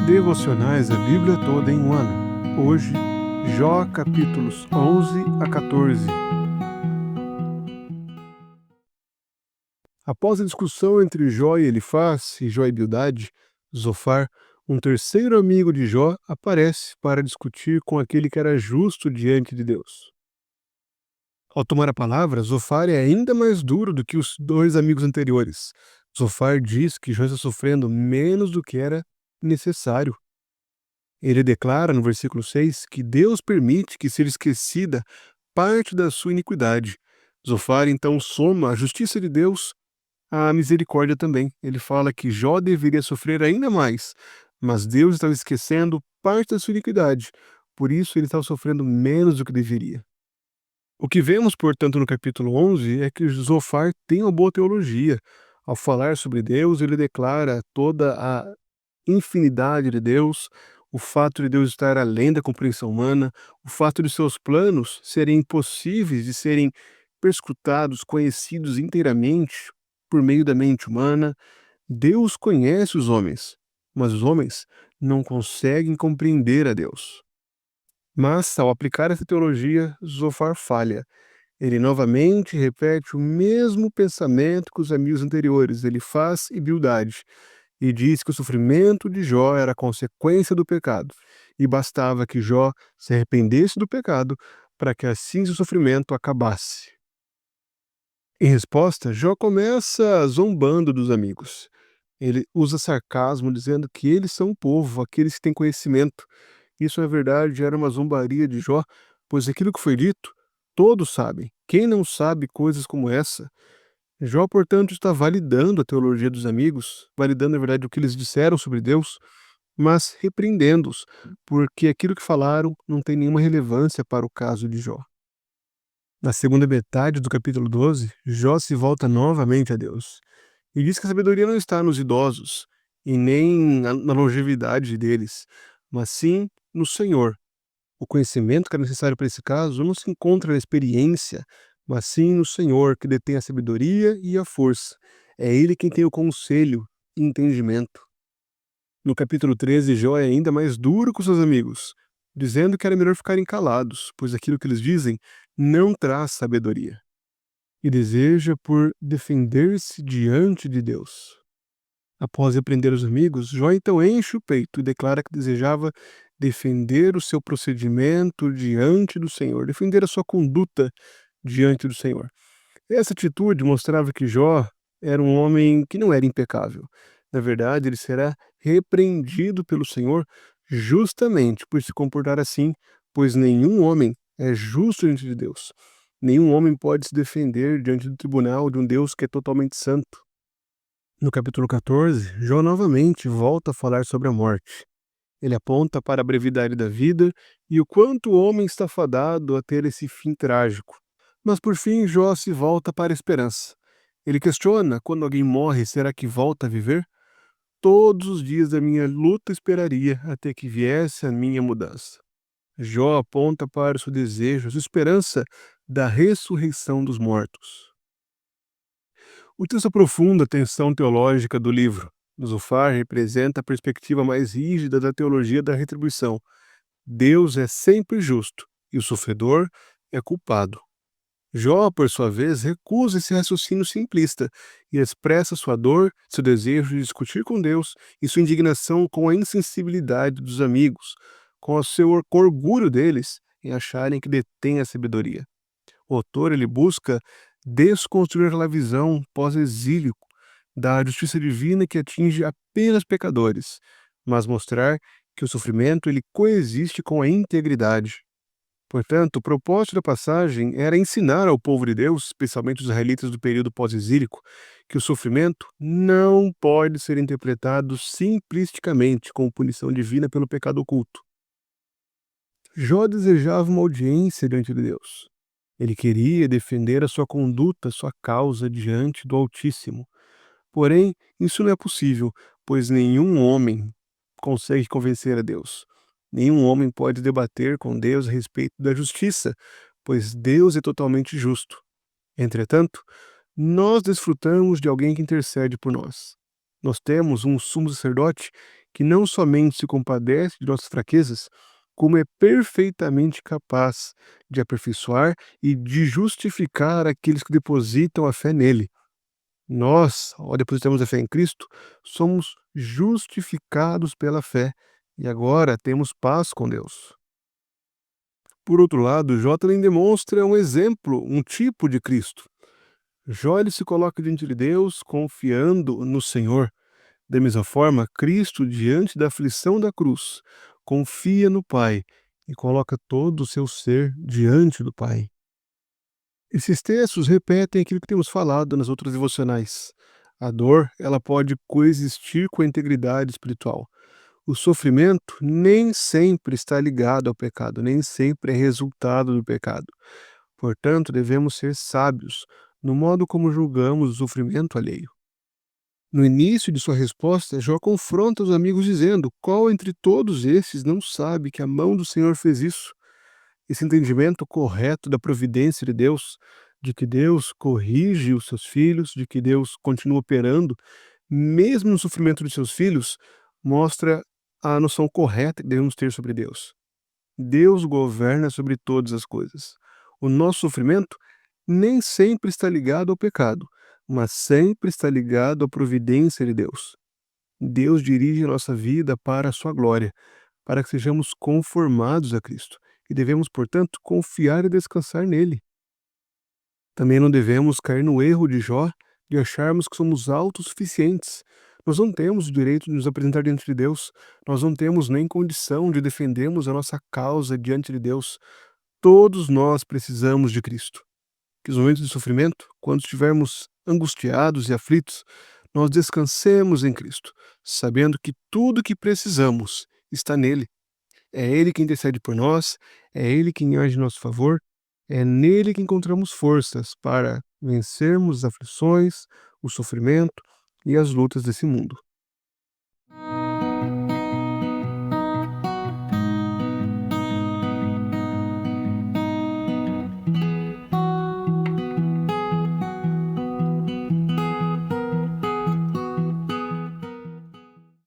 Devocionais da Bíblia toda em um ano. Hoje, Jó capítulos 11 a 14. Após a discussão entre Jó e Elifaz e Jó e Bildade, Zofar, um terceiro amigo de Jó, aparece para discutir com aquele que era justo diante de Deus. Ao tomar a palavra, Zofar é ainda mais duro do que os dois amigos anteriores. Zofar diz que Jó está sofrendo menos do que era necessário. Ele declara no versículo 6 que Deus permite que seja esquecida parte da sua iniquidade. Zofar então soma a justiça de Deus à misericórdia também. Ele fala que Jó deveria sofrer ainda mais, mas Deus estava esquecendo parte da sua iniquidade. Por isso ele estava sofrendo menos do que deveria. O que vemos, portanto, no capítulo 11 é que Zofar tem uma boa teologia. Ao falar sobre Deus, ele declara toda a infinidade de Deus, o fato de Deus estar além da compreensão humana, o fato de seus planos serem impossíveis de serem perscrutados, conhecidos inteiramente por meio da mente humana. Deus conhece os homens, mas os homens não conseguem compreender a Deus. Mas, ao aplicar essa teologia, Zofar falha. Ele novamente repete o mesmo pensamento que os amigos anteriores, Elifaz e Bildade, e diz que o sofrimento de Jó era consequência do pecado, e bastava que Jó se arrependesse do pecado para que assim seu sofrimento acabasse. Em resposta, Jó começa zombando dos amigos. Ele usa sarcasmo, dizendo que eles são o povo, aqueles que têm conhecimento. Isso, na verdade, era uma zombaria de Jó, pois aquilo que foi dito, todos sabem. Quem não sabe coisas como essa? Jó, portanto, está validando a teologia dos amigos, validando, na verdade, o que eles disseram sobre Deus, mas repreendendo-os, porque aquilo que falaram não tem nenhuma relevância para o caso de Jó. Na segunda metade do capítulo 12, Jó se volta novamente a Deus e diz que a sabedoria não está nos idosos e nem na longevidade deles, mas sim no Senhor. O conhecimento que é necessário para esse caso não se encontra na experiência, mas sim no Senhor, que detém a sabedoria e a força. É Ele quem tem o conselho e entendimento. No capítulo 13, Jó é ainda mais duro com seus amigos, dizendo que era melhor ficarem calados, pois aquilo que eles dizem não traz sabedoria. E deseja por defender-se diante de Deus. Após repreender os amigos, Jó então enche o peito e declara que desejava defender o seu procedimento diante do Senhor, defender a sua conduta diante do Senhor. Essa atitude mostrava que Jó era um homem que não era impecável. Na verdade, ele será repreendido pelo Senhor justamente por se comportar assim, pois nenhum homem é justo diante de Deus. Nenhum homem pode se defender diante do tribunal de um Deus que é totalmente santo. No capítulo 14, Jó novamente volta a falar sobre a morte. Ele aponta para a brevidade da vida e o quanto o homem está fadado a ter esse fim trágico. Mas por fim, Jó se volta para a esperança. Ele questiona: quando alguém morre, será que volta a viver? Todos os dias da minha luta esperaria até que viesse a minha mudança. Jó aponta para o seu desejo, a sua esperança da ressurreição dos mortos. O texto aprofunda a tensão teológica do livro. Zofar representa a perspectiva mais rígida da teologia da retribuição. Deus é sempre justo e o sofredor é culpado. Jó, por sua vez, recusa esse raciocínio simplista e expressa sua dor, seu desejo de discutir com Deus e sua indignação com a insensibilidade dos amigos, com o seu orgulho deles em acharem que detêm a sabedoria. O autor ele busca desconstruir aquela visão pós-exílio da justiça divina que atinge apenas pecadores, mas mostrar que o sofrimento ele coexiste com a integridade. Portanto, o propósito da passagem era ensinar ao povo de Deus, especialmente os israelitas do período pós-exílico, que o sofrimento não pode ser interpretado simplisticamente como punição divina pelo pecado oculto. Jó desejava uma audiência diante de Deus. Ele queria defender a sua conduta, a sua causa diante do Altíssimo. Porém, isso não é possível, pois nenhum homem consegue convencer a Deus. Nenhum homem pode debater com Deus a respeito da justiça, pois Deus é totalmente justo. Entretanto, nós desfrutamos de alguém que intercede por nós. Nós temos um sumo sacerdote que não somente se compadece de nossas fraquezas, como é perfeitamente capaz de aperfeiçoar e de justificar aqueles que depositam a fé nele. Nós, ao depositarmos a fé em Cristo, somos justificados pela fé e agora temos paz com Deus. Por outro lado, Jó também demonstra um exemplo, um tipo de Cristo. Jó ele se coloca diante de Deus confiando no Senhor. Da mesma forma, Cristo, diante da aflição da cruz, confia no Pai e coloca todo o seu ser diante do Pai. Esses textos repetem aquilo que temos falado nas outras devocionais. A dor, ela pode coexistir com a integridade espiritual. O sofrimento nem sempre está ligado ao pecado, nem sempre é resultado do pecado. Portanto, devemos ser sábios no modo como julgamos o sofrimento alheio. No início de sua resposta, Jó confronta os amigos dizendo: qual entre todos esses não sabe que a mão do Senhor fez isso? Esse entendimento correto da providência de Deus, de que Deus corrige os seus filhos, de que Deus continua operando, mesmo no sofrimento de seus filhos, mostra a noção correta que devemos ter sobre Deus. Deus governa sobre todas as coisas. O nosso sofrimento nem sempre está ligado ao pecado, mas sempre está ligado à providência de Deus. Deus dirige a nossa vida para a sua glória, para que sejamos conformados a Cristo, e devemos, portanto, confiar e descansar nele. Também não devemos cair no erro de Jó de acharmos que somos autossuficientes. Nós não temos o direito de nos apresentar diante de Deus, nós não temos nem condição de defendermos a nossa causa diante de Deus. Todos nós precisamos de Cristo. Que nos momentos de sofrimento, quando estivermos angustiados e aflitos, nós descansemos em Cristo, sabendo que tudo o que precisamos está nele. É Ele quem intercede por nós, é Ele quem age em nosso favor, é nele que encontramos forças para vencermos as aflições, o sofrimento e as lutas desse mundo.